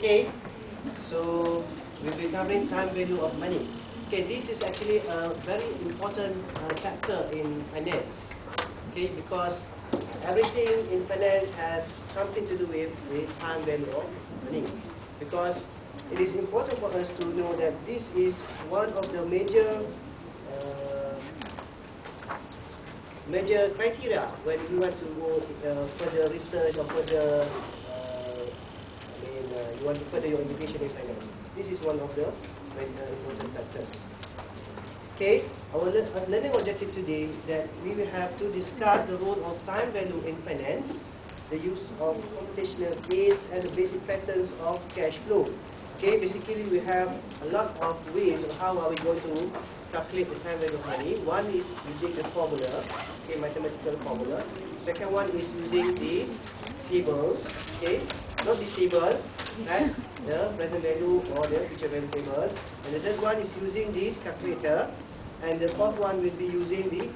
Okay, so we'll be covering time value of money. Okay, this is actually a very important chapter in finance. Okay, because everything in finance has something to do with the time value of money. Because it is important for us to know that this is one of the major criteria when we want to go further research or further you want to further your education in finance. This is one of the very important factors. Okay, our learning objective today that we will have to discuss the role of time value in finance, the use of computational aids and the basic patterns of cash flow. Okay, basically we have a lot of ways of how are we going to calculate the time value of money. One is using the formula, okay, mathematical formula. Second one is using the tables, okay, not the table, right, the present value or the future value table. And the third one is using this calculator. And the fourth one will be using the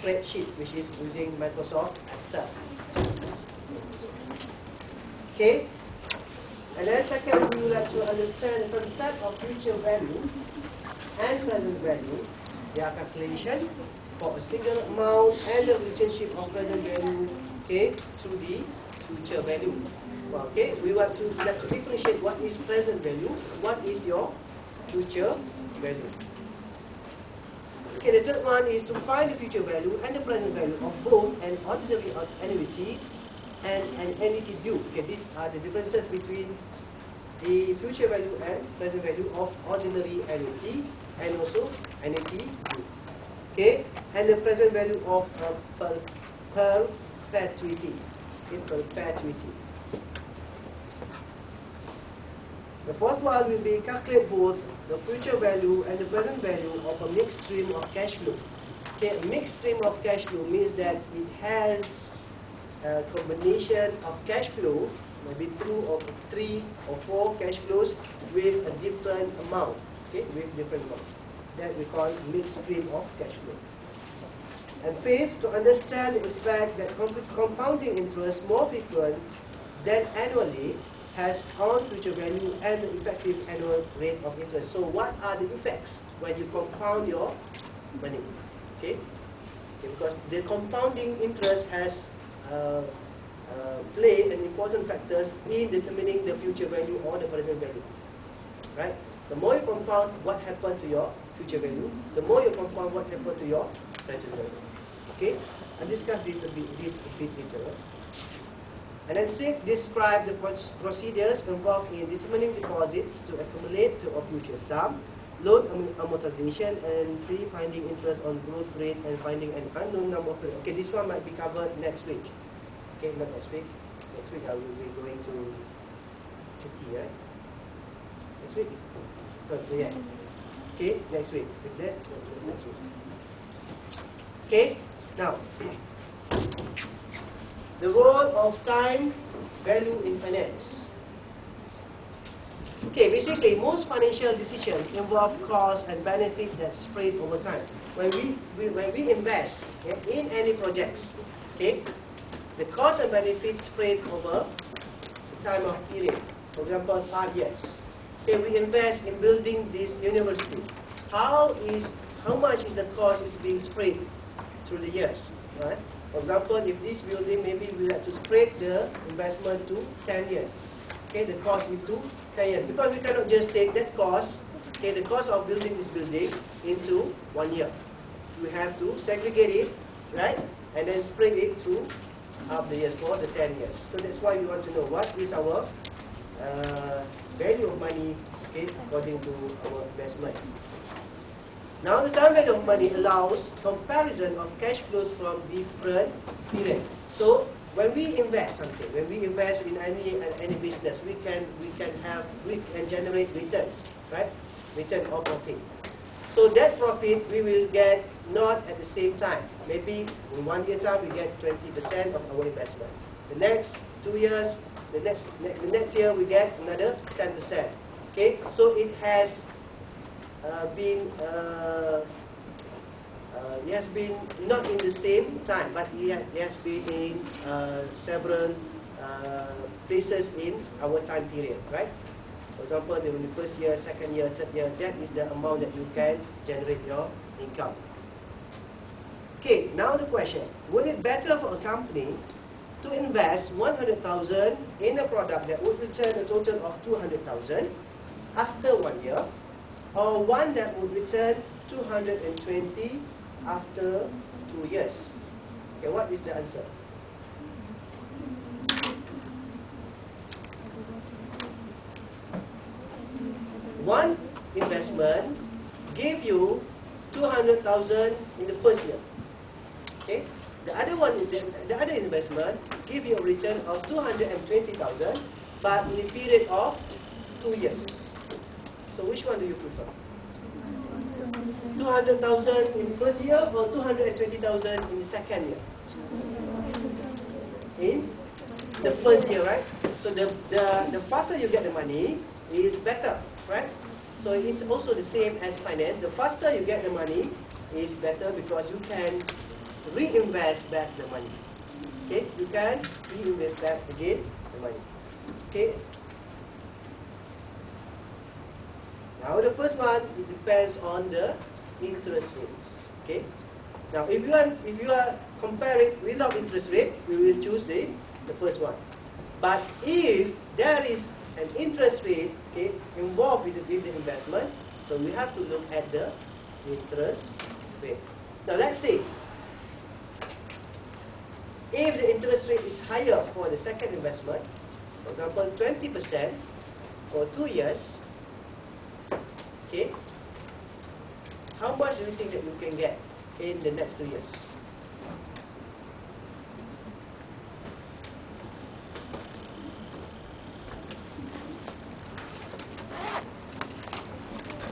spreadsheet, which is using Microsoft Excel. Okay. And then second, we would like to understand the concept of future value and present value, their calculation for a single amount and the relationship of present value, okay, to the future value. Okay, we want to differentiate what is present value, what is your future value. Okay, the third one is to find the future value and the present value of both an ordinary annuity and an annuity due. Okay, these are the differences between the future value and present value of ordinary annuity and also annuity due. Okay, and the present value of perpetuity. Okay, perpetuity. The fourth one will be calculate both the future value and the present value of a mixed stream of cash flow. Okay, a mixed stream of cash flow means that it has a combination of cash flow, maybe 2 or 3 or 4 cash flows with a different amount. Okay, with different amounts. That we call mixed stream of cash flow. And fifth, to understand the fact that compounding interest more frequent than annually has on future value and the effective annual rate of interest. So what are the effects when you compound your money? Okay, because the compounding interest has played an important factor in determining the future value or the present value. Right? The more you compound, what happens to your future value? The more you compound, what happens to your present value? Okay, I'll discuss this a bit later. And then six, describe the procedures involved in determining deposits to accumulate to a future sum, loan amortization, and finding interest on growth rate and finding an unknown number of rate. Okay, this one might be covered next week. Okay, not next week. Next week I will be going to Turkey, right? Next week? Oh, yeah. Okay, next week. With that, next week. Okay, now. The role of time value in finance. Okay, basically most financial decisions involve costs and benefits that spread over time. When we invest in any projects, okay, the cost and benefits spread over the time of period. For example, 5 years. Okay, we invest in building this university. How much is the cost is being spread through the years, right? For example, if this building, maybe we have to spread the investment to 10 years. Okay, the cost into 10 years. Because we cannot just take that cost, okay, the cost of building this building into 1 year. We have to segregate it, right? And then spread it to half the years for the 10 years. So that's why we want to know what is our value of money, okay, according to our investment. Now, the time value of money allows comparison of cash flows from different periods. So, when we invest something, when we invest in any business, we can generate returns, right? Return or profit. So that profit we will get not at the same time. Maybe in 1 year time we get 20% of our investment. The next 2 years, the next year we get another 10%. Okay, so it has it has been not in the same time, but it has been in several places in our time period, right? For example, in the first year, second year, third year, that is the amount that you can generate your income. Okay, now the question: will it better for a company to invest 100,000 in a product that would return a total of 200,000 after 1 year, or one that would return 220 after 2 years? Okay, what is the answer? One investment gave you 200,000 in the first year. Okay, the other investment give you a return of 220,000, but in a period of 2 years. So which one do you prefer? 200,000 in the first year or 220,000 in the second year? In the first year, right? So the faster you get the money is better, right? So it's also the same as finance. The faster you get the money is better because you can reinvest back the money. Okay, you can reinvest back again the money. Okay. Now the first one, it depends on the interest rates. Okay. Now if you are comparing without interest rate, we will choose the first one. But if there is an interest rate, okay, involved with the investment, so we have to look at the interest rate. Now let's say if the interest rate is higher for the second investment, for example 20% for 2 years, okay, how much do you think that you can get in the next 2 years?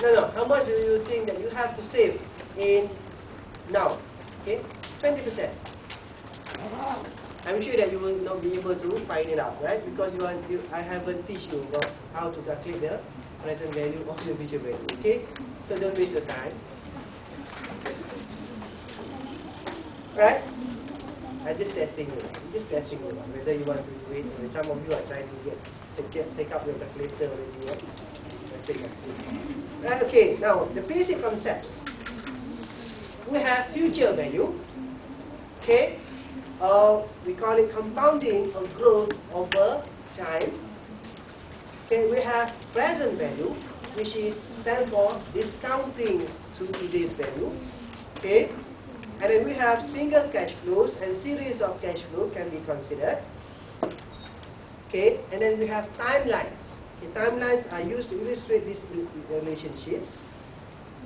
No. How much do you think that you have to save in now? Okay, 20%. I'm sure that you will not be able to find it out, right? Because I haven't teach you about how to calculate the present value of the future value. Okay, so don't waste your time. Right? I'm just testing you. Whether you want to do it. Some of you are trying to take up your calculator already. Right? Right, okay, now the basic concepts. We have future value. Okay, we call it compounding or growth over time. Okay, we have present value, which is stand for discounting to today's value. Okay, and then we have single cash flows and series of cash flow can be considered. Okay, and then we have timelines. Okay, timelines are used to illustrate these relationships.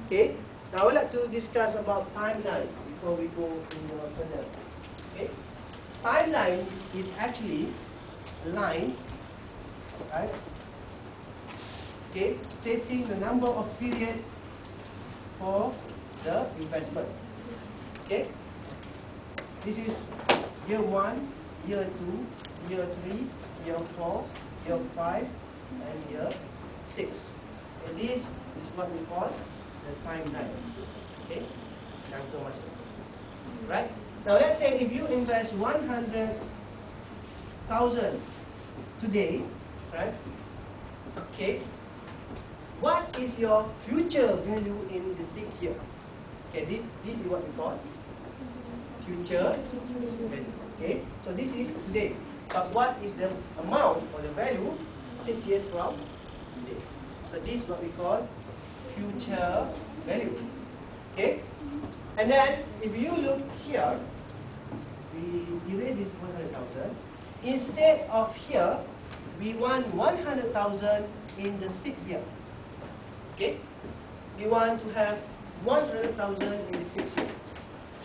Okay, now I would like to discuss about timeline before we go further. Okay, timeline is actually a line, right? Okay, stating the number of periods for the investment. Okay, this is year 1, year 2, year 3, year 4, year 5, and year 6. And this is what we call the timeline. Okay, thanks so much. Right? Now let's say if you invest 100,000 today, right? Okay, what is your future value in the 6th year? Okay, this is what we call future value. Okay, so this is today. But what is the amount or the value 6 years from today? So this is what we call future value. Okay, and then if you look here, we erase this 100,000. Instead of here, we want 100,000 in the 6th year. Okay, we want to have 100,000 in the 6th year.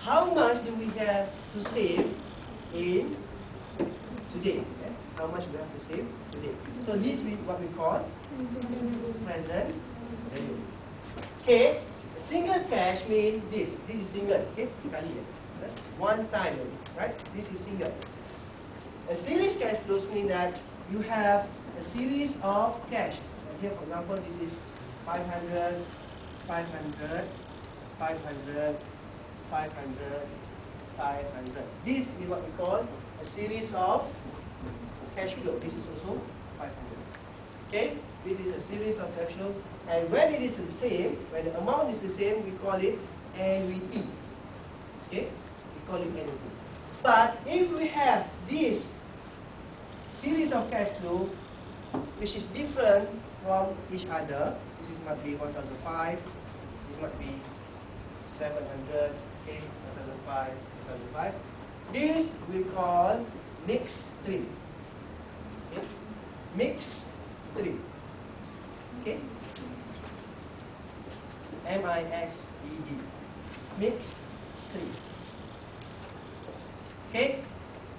How much do we have to save in today? Okay? How much we have to save today? So this is what we call present value. Okay, single cash means this. This is single. Okay, sekali. One time, right? This is single. A series cash flows mean that you have a series of cash. And here, for example, this is 500, 500, 500, 500, 500. This is what we call a series of cash flow. This is also 500. Okay, this is a series of cash flow, and when it is the same, when the amount is the same, we call it NVP. Okay, we call it NVP. But if we have this series of cash flow which is different from each other, this might be 1005, this might be 700, okay, 1005, 1005. This we call mixed stream. Okay, mixed stream. Okay, M-I-X-E-D, mixed stream. Okay,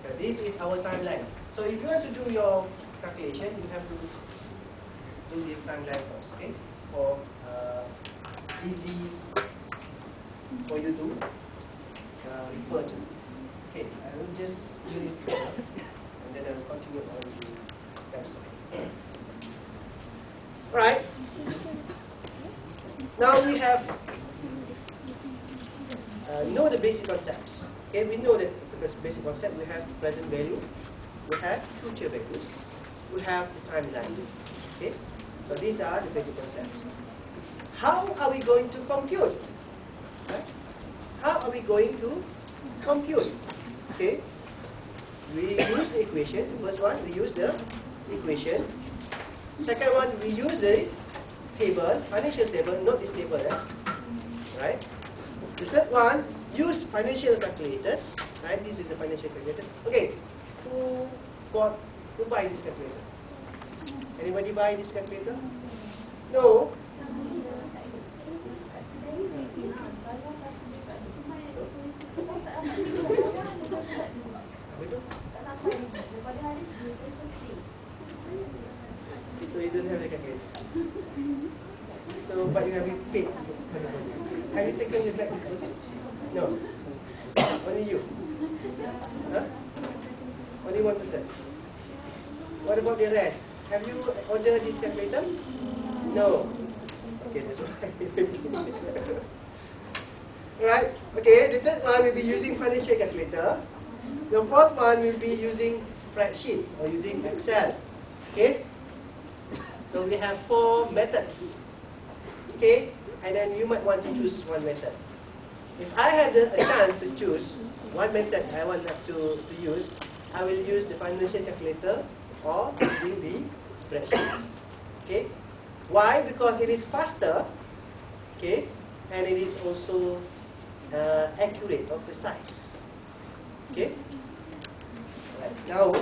so this is our timeline. So if you want to do your calculation, you have to do this timeline first. Okay, for easy for you to refer to. Okay, I will just do this first, and then I will continue on the website. Right. Now we have know the basic concepts. Okay, we know that the basic concept. We have present value, we have future values, we have the timeline. Okay, so these are the basic concepts. How are we going to compute? Right? How are we going to compute? Okay, we use the equation. The first one, we use the equation. Second one, we use the table, financial table, not this table, right? The third one, use financial calculators, right? This is the financial calculator. Okay, who buy this calculator? Anybody buy this calculator? No. So you don't have the calculator. So, but you have been paid. Have you taken your back deposit? No. Only you. Huh? Only 1%. What about the rest? Have you ordered this calculator? No. Okay, that's why. Alright, okay, the third one will be using financial calculator. The fourth one will be using spreadsheet or using Excel. Okay? So we have 4 methods. Okay? And then you might want to choose one method. If I have a chance to choose one method I want to use, I will use the financial calculator or using the spreadsheet. Okay? Why? Because it is faster, okay, and it is also accurate or precise. Okay? Right. Now,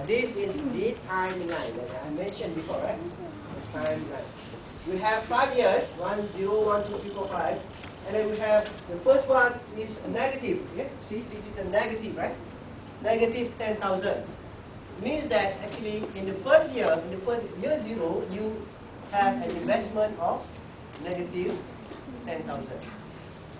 this is the timeline that I mentioned before, right? The timeline. We have 5 years, 1, 0, 1, 2, 3, 4, 5. And then we have, the first one is negative. Yeah? See, this is a negative, right? Negative 10,000. Means that actually in the first year, year 0, you have an investment of negative 10,000.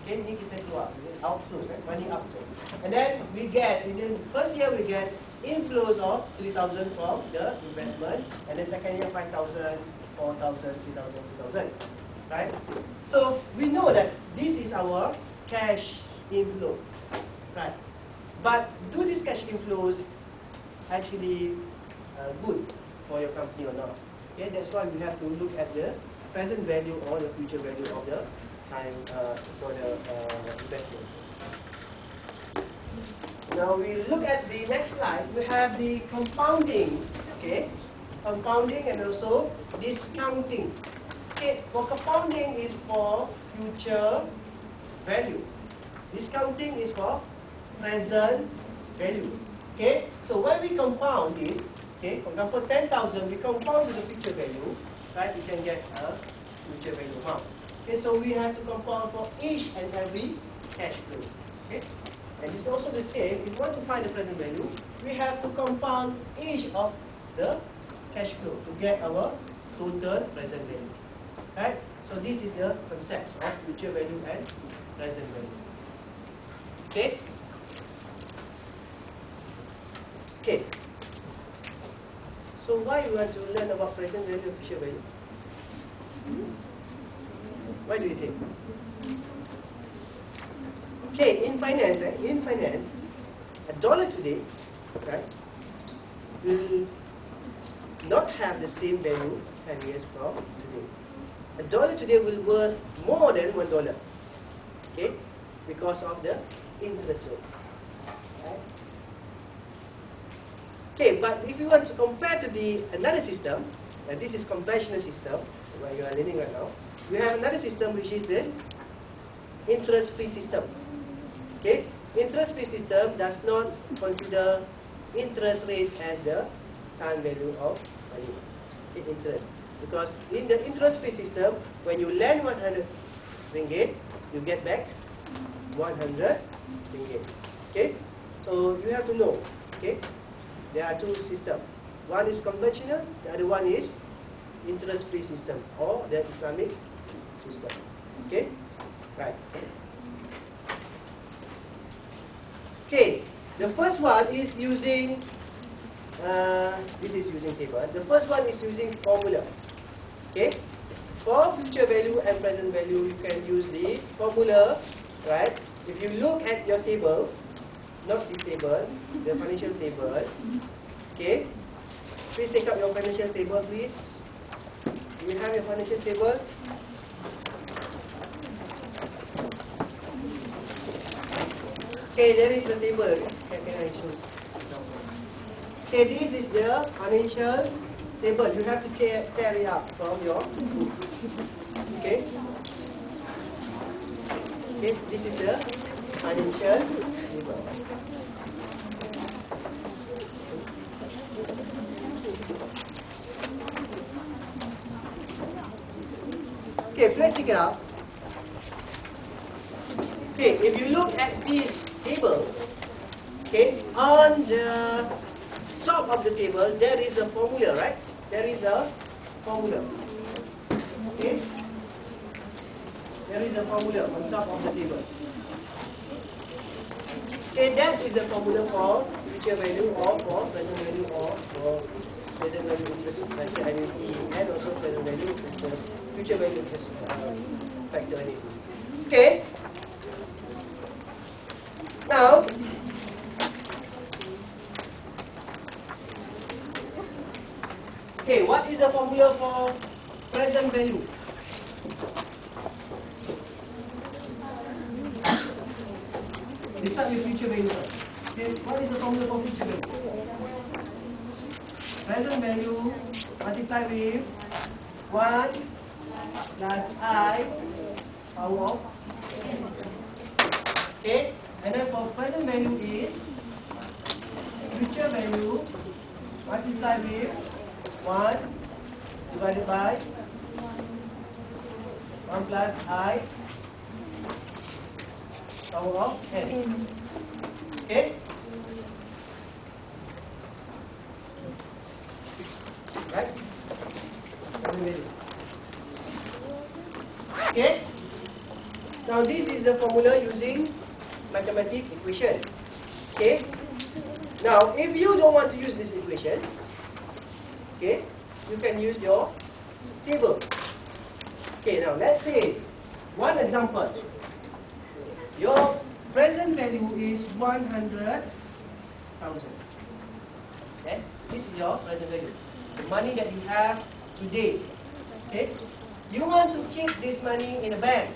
Okay, ini kita keluar, outflows, right? Money outflow. And then we get, in the first year we get inflows of 3,000 from the investment. And then second year 5,000, 4,000, 3,000, 2,000. Right? So we know that this is our cash inflow. Right? But do these cash inflows actually good for your company or not? Okay, that's why we have to look at the present value or the future value of the time for the investment. Now we look at the next slide. We have the compounding. Okay, compounding and also discounting. Okay, for compounding is for future value. Discounting is for present value. Okay, so when we compound it, okay, for example 10,000, we compound to the future value, right? We can get a future value amount. Okay, so we have to compound for each and every cash flow. Okay, and it's also the same. If we want to find the present value, we have to compound each of the cash flow to get our total present value. Right? So this is the concepts of future value and present value. Okay? Okay. So why you want to learn about present value and future value? Why do you think? Okay, in finance, $1 today, right, will not have the same value 10 years from today. A dollar today will worth more than $1, okay, because of the interest rate. Right? Okay, but if you want to compare to the another system, and this is conventional system where you are learning right now, we have another system which is the interest-free system. Okay, interest-free system does not consider interest rate as the time value of money. Okay, interest. Because in the interest-free system, when you lend 100 ringgit, you get back 100 ringgit. Okay, so you have to know. Okay, there are two systems. One is conventional, the other one is interest-free system or the Islamic system. Okay, right. Okay, the first one is using. This is using table. The first one is using formula. Okay, for future value and present value, you can use the formula, right? If you look at your table, not this table, the financial table. Okay, please take up your financial table, please. Do you have your financial table? Okay, there is the table. Can I show? Okay, this is the financial table. You have to tear it up from your book. Okay. Okay, this is the financial table. Okay, let's check it out. Okay, if you look at this table, okay, on the top of the table there is a formula, right? There is a formula. Okay, there is a formula on top of the table. Okay, that is the formula for future value or for present value or for present value interest annuity and also present value interest, future value interest factor annuity. Okay. Now, okay, what is the formula for present value? We start with future value first. Okay, what is the formula for future value? Present value multiplied with 1 plus I power of. Okay, and then for present value is future value multiplied with 1 divided by 1 plus I power of n. Okay? Right? Okay? Now this is the formula using mathematical equation. Okay? Now if you don't want to use this equation, okay, you can use your table. Okay, now let's say one example. Your present value is 100,000. Okay, this is your present value, the money that you have today. Okay, you want to keep this money in the bank.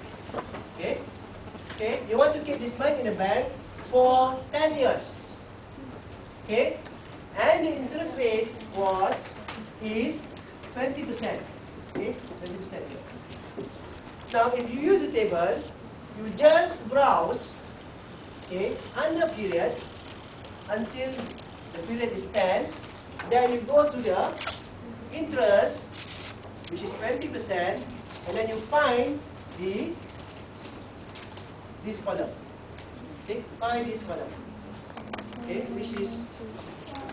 Okay, okay, you want to keep this money in the bank for 10 years. Okay, and the interest rate is 20%. Okay, 20% here. Now, if you use the table, you just browse, okay, under period until the period is 10. Then you go to the interest, which is 20%, and then you find this column. Okay, find this column. Okay, which is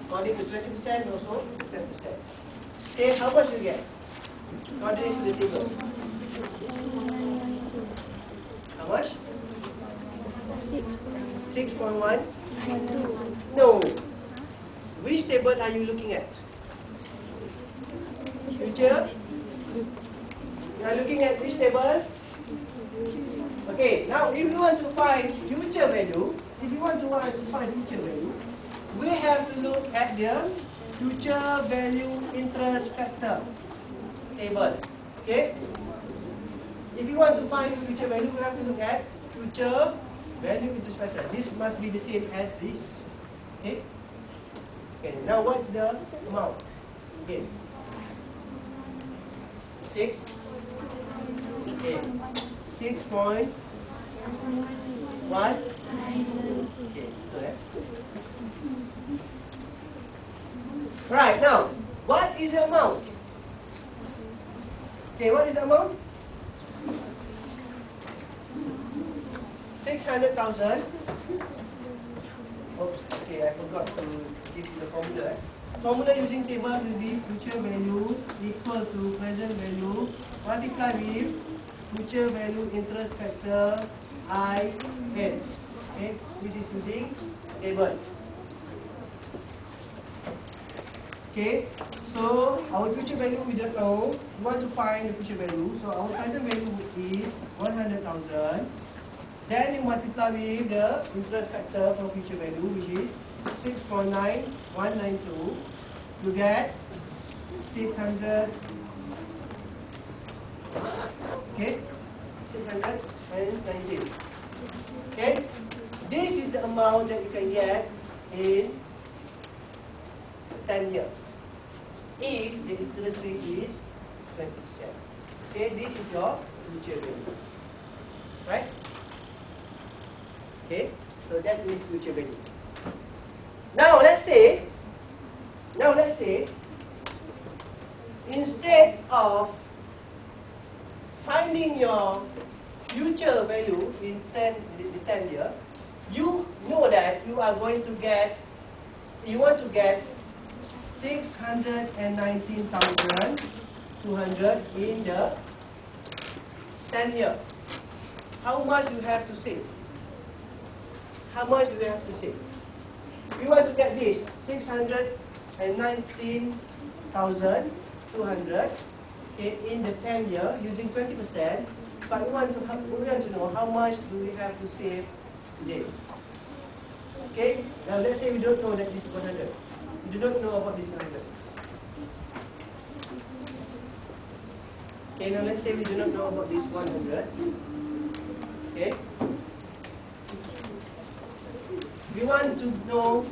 according to 20% also 10%. Okay, how much you get? According to the table. How much? 6.1? No. Which table are you looking at? Future? You are looking at which table? Okay, now if you want to find future value, we have to look at the future value interest factor table. Okay? If you want to find future value, we have to look at future value interest factor. This must be the same as this. Okay? Okay, now what's the amount? Okay. 6. Okay. 6.1. Okay, so that's right. Now, what is the amount? Okay, what is the amount? 600,000. Oops, okay, I forgot to give you the formula. Formula using table will be future value equal to present value multiplied with future value interest factor I N. Okay, which is using table. Okay, so our future value we don't know. We want to find the future value. So our present value is 100,000. Then you multiply with the interest factor for future value, which is 6.9192. You get 600. Okay, 690. Okay, this is the amount that you can get in 10 years if the interest rate is 20%. Okay, this is your future value, right? Okay, so that means future value. Now let's say instead of finding your future value in 10 years, you know that you are going to get, you want to get 619,200 in the 10 years. How much you have to save? How much do we have to save? We want to get this 619,200 okay, in the 10 year using 20%. But we want to know how much do we have to save today. Okay. Now let's say we don't know that this is 100. We do not know about this 100. Okay. Now let's say we do not know about this 100. Okay. We want to know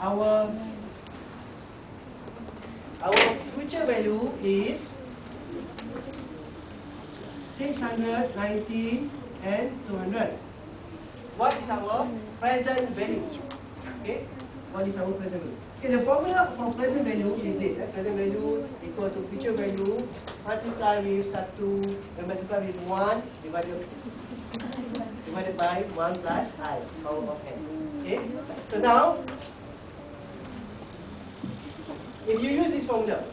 our future value is 619 and 200. What is our present value? Okay, what is our present value? Okay, the formula for present value is this. Present value equal to future value multiplied with 1 divided by 1 plus I, power of n. Okay, so now if you use this formula,